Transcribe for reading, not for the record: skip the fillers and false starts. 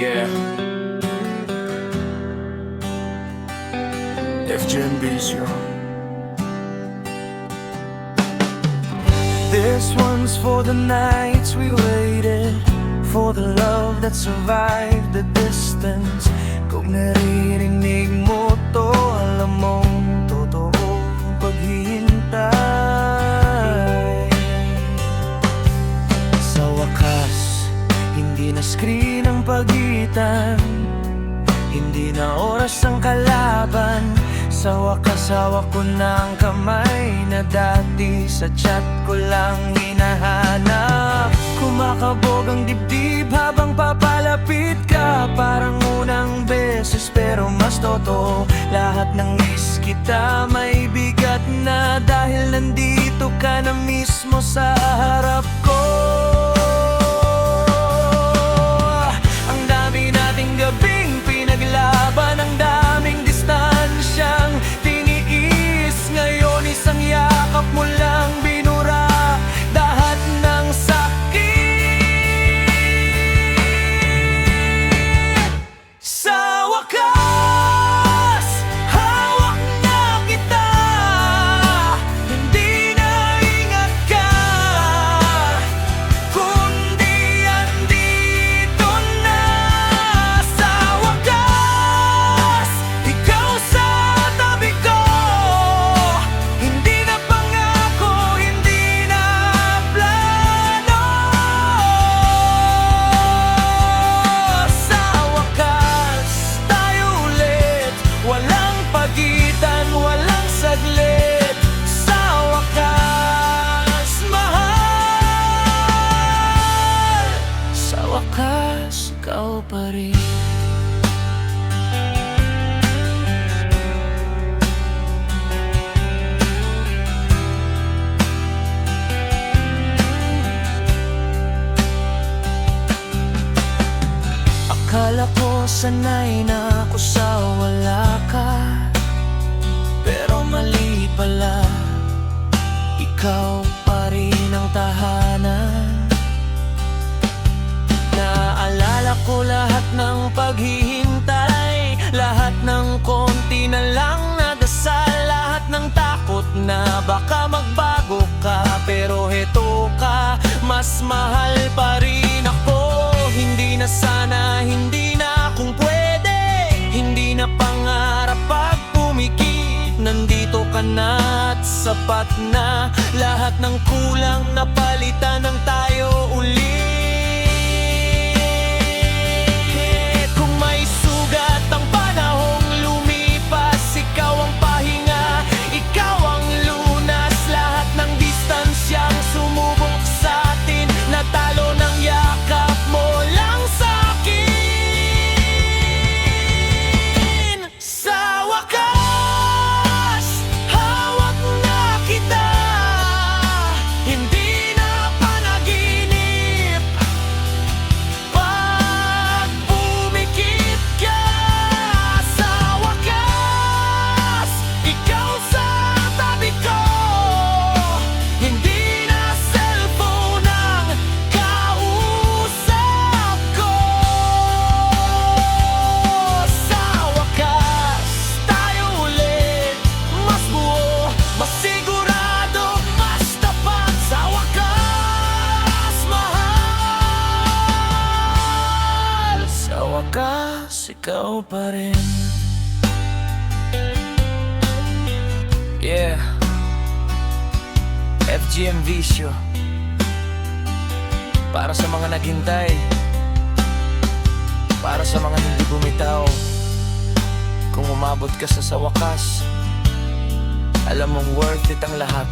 Yeah. FGM Vision. This one's for the nights we waited, for the love that survived the distance. Kung naririnig mo to, alam mong totoo ang paghihintay. Sa wakas, hindi na screen ang pagitan, hindi na oras ang kalaban. Sa wakas, hawak ko ng kamay na dati sa chat ko lang hinahanap. Kumakabog ang dibdib habang papalapit ka, parang unang beses pero mas totoo. Lahat ng miss kita may bigat na, dahil nandito ka na mismo sa harap ko. Ang dami nating gabing pinaglaban, ang daming distansyang tiniis. Ngayon isang yakap mo lang binura lahat ng sakit. Sa wakas, hawak na kita, hindi na ingat ka, kundi andito na. Sa wakas, ikaw sa tabi ko, hindi na pangako, hindi na plano. Sa wakas, tayo ulit, walang pagitan, walang saglit. Sa wakas, mahal, sa wakas, ikaw pa rin. Akala ko sanay na ako sa wala ka, pero mali pala, ikaw pa rin ang tahanan. Naalala ko lahat ng paghihintay, lahat ng konti na lang na dasal, lahat ng takot na baka magbago ka, pero heto ka, mas mahal pa rin ako. Hindi na sana, hindi na kung pwede, hindi na pangarap pag pumikit. Nandito ka na at sapat na, lahat ng kulang na palitan ng tayo ulit. Kung may sugat ang panahong lumipas, ikaw ang pahinga, ikaw ang lunas. Lahat ng distansyang sumubok sa atin, natalo ng yakap mo lang sa'kin. Sa wakas, hawak na kita, hindi na panaginip. Pag pumikit ka, sa wakas, ikaw sa tabi ko, hindi na cellphone ang kausap ko. Sa wakas, tayo ulit, mas buo, mas sigurado, mas tapat. Sa wakas, mahal, sa wakas, ikaw pa rin. Yeah. FGM Vision. Para sa mga naghintay, para sa mga hindi bumitaw. Kung umabot ka sa wakas, alam mong worth it ang lahat.